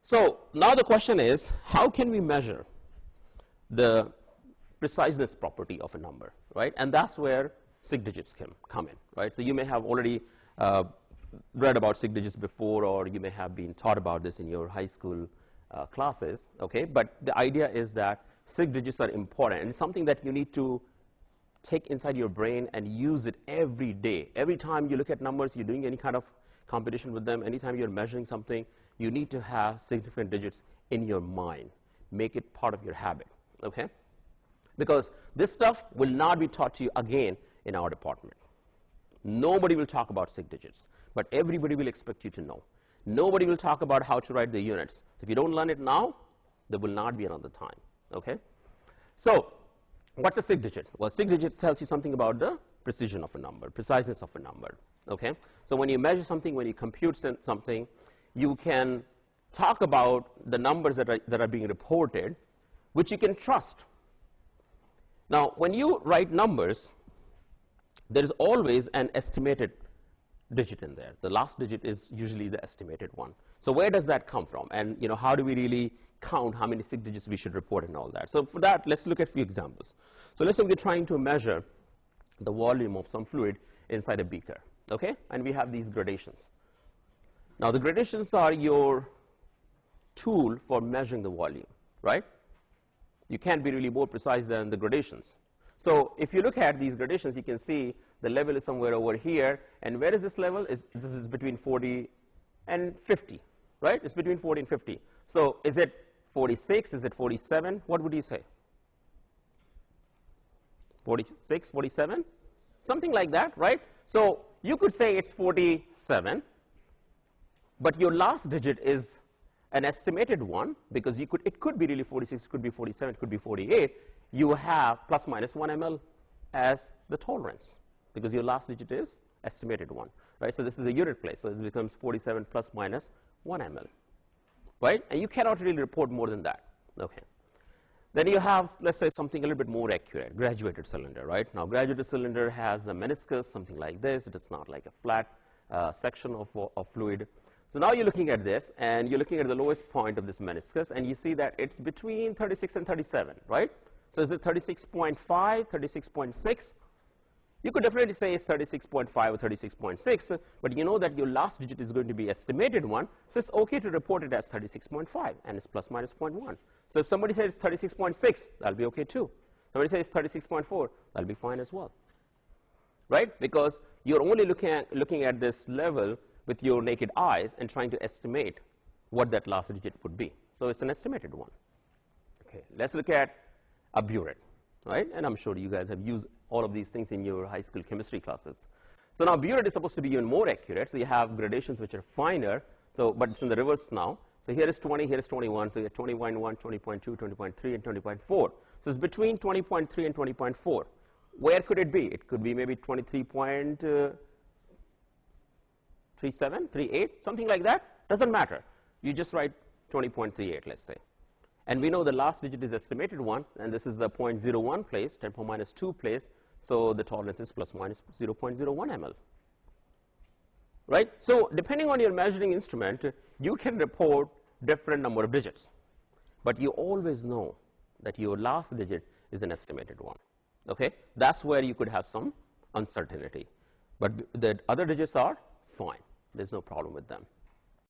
So now the question is, how can we measure the preciseness property of a number, right? And that's where sig digits can come in, right? So you may have already read about sig digits before, or you may have been taught about this in your high school classes, okay? But the idea is that sig digits are important, and it's something that you need to take inside your brain and use it every day. Every time you look at numbers, you're doing any kind of competition with them, anytime you're measuring something, you need to have significant digits in your mind. Make it part of your habit, okay? Because this stuff will not be taught to you again in our department. Nobody will talk about sig digits, but everybody will expect you to know. Nobody will talk about how to write the units. So if you don't learn it now, there will not be another time, okay? So what's a sig digit? Well, sig digit tells you something about the precision of a number, preciseness of a number, okay? So when you measure something, when you compute something, you can talk about the numbers that are being reported, which you can trust. Now, when you write numbers, there is always an estimated digit in there. The last digit is usually the estimated one. So where does that come from? And you know, how do we really count how many sig digits we should report and all that? So for that, let's look at a few examples. So let's say we're trying to measure the volume of some fluid inside a beaker, okay? And we have these gradations. Now, the gradations are your tool for measuring the volume, right? You can't be really more precise than the gradations. So if you look at these gradations, you can see the level is somewhere over here. And where is this level? This is between 40 and 50, right? It's between 40 and 50. So is it 46? Is it 47? What would you say? 46, 47? Something like that, right? So you could say it's 47, but your last digit is an estimated one, because it could be really 46, it could be 47, it could be 48. You have plus minus 1 ml as the tolerance, because your last digit is estimated one, right? So this is a unit place, so it becomes 47 plus minus 1 ml, right? And you cannot really report more than that, okay? Then you have, let's say, something a little bit more accurate, graduated cylinder, right? Now, graduated cylinder has a meniscus, something like this. It is not like a flat section of fluid. So now you're looking at this, and you're looking at the lowest point of this meniscus, and you see that it's between 36 and 37, right? So is it 36.5, 36.6? You could definitely say it's 36.5 or 36.6, but you know that your last digit is going to be estimated one, so it's okay to report it as 36.5, and it's plus minus 0.1. So if somebody says it's 36.6, that'll be okay too. Somebody says 36.4, that'll be fine as well, right? Because you're only looking at this level with your naked eyes and trying to estimate what that last digit would be. So it's an estimated one. Okay, let's look at a burette, right? And I'm sure you guys have used all of these things in your high school chemistry classes. So now burette is supposed to be even more accurate. So you have gradations which are finer, but it's in the reverse now. So here is 20, here is 21. So you have 20.1, 20.2, 20.3, and 20.4. So it's between 20.3 and 20.4. Where could it be? It could be maybe 23.37, 38, something like that. Doesn't matter. You just write 20.38, let's say. And we know the last digit is estimated one, and this is the 0.01 place, 10 power minus 2 place. So the tolerance is plus minus 0.01 ml. Right? So depending on your measuring instrument, you can report different number of digits. But you always know that your last digit is an estimated one. Okay? That's where you could have some uncertainty. But the other digits are fine. There's no problem with them.